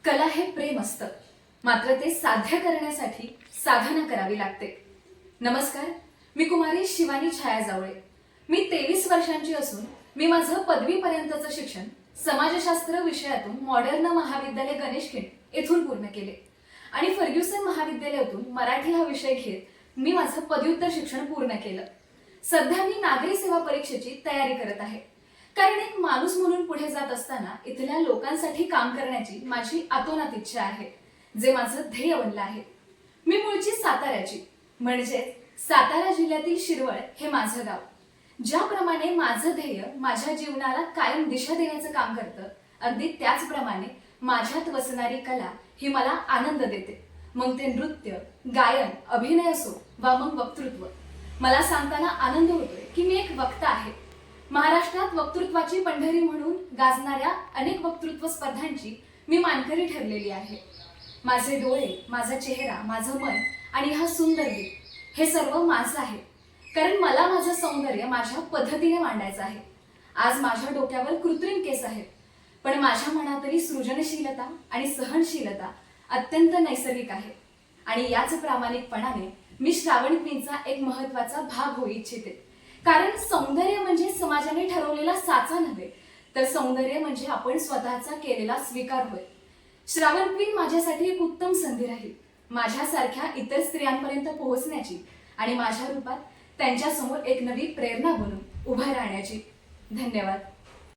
कला हे प्रेम असतं, मात्र ते साध्य करण्यासाठी साधना करावी लागते. नमस्कार, मी कुमारी शिवानी छाया जावळे. मी 23 वर्षांची असून मी माझं पदवीपर्यंतचं शिक्षण समाजशास्त्र विषयातून मॉडर्न महाविद्यालय गणेशखिंड येथून पूर्ण केले आणि फर्ग्युसन महाविद्यालयातून मराठी हा विषय घेत मी माझं पदव्युत्तर शिक्षण पूर्ण केलं. सध्या मी नागरी सेवा परीक्षेची तयारी करत आहे, कारण एक माणूस म्हणून पुढे जात असताना इथल्या लोकांसाठी काम करण्याची माझी आतोनात इच्छा आहे, जे माझं ध्येय बनलं आहे. मी मूळची साताऱ्याची, म्हणजे सातारा जिल्ह्यातील शिरवळ हे माझं गाव. ज्याप्रमाणे माझं ध्येय माझ्या जीवनाला कायम दिशा देण्याचं काम करतं, अगदी त्याचप्रमाणे माझ्यात वसणारी कला ही मला आनंद देते. मग ते नृत्य, गायन, अभिनय असो वा मग वक्तृत्व. मला सांगताना आनंद होतोय की मी एक वक्ता आहे. महाराष्ट्रात वक्तृत्वाची पंढरी म्हणून गाजणाऱ्या अनेक वक्तृत्व स्पर्धांची मी मानकरी ठरलेली आहे. माझे डोळे, माझा चेहरा, माझं मन आणि हा सुंदर गीत हे सर्व माझं आहे, कारण मला माझं सौंदर्य माझ्या पद्धतीने मांडायचं आहे. आज माझ्या डोक्यावर कृत्रिम केस आहेत, पण माझ्या मनातली सृजनशीलता आणि सहनशीलता अत्यंत नैसर्गिक आहे. आणि याच प्रामाणिकपणाने मी श्रावण क्वीनचा एक महत्त्वाचा भाग होऊ इच्छिते. कारण सौंदर्य म्हणजे समाजाने ठरवलेला साचा नव्हे, तर सौंदर्य म्हणजे आपण स्वतःचा केलेला स्वीकार होय. श्रावण क्वीन माझ्यासाठी एक उत्तम संधी राहील, माझ्यासारख्या इतर स्त्रियांपर्यंत पोहोचण्याची आणि माझ्या रूपात त्यांच्यासमोर एक नवी प्रेरणा बनून उभं राहण्याची. धन्यवाद.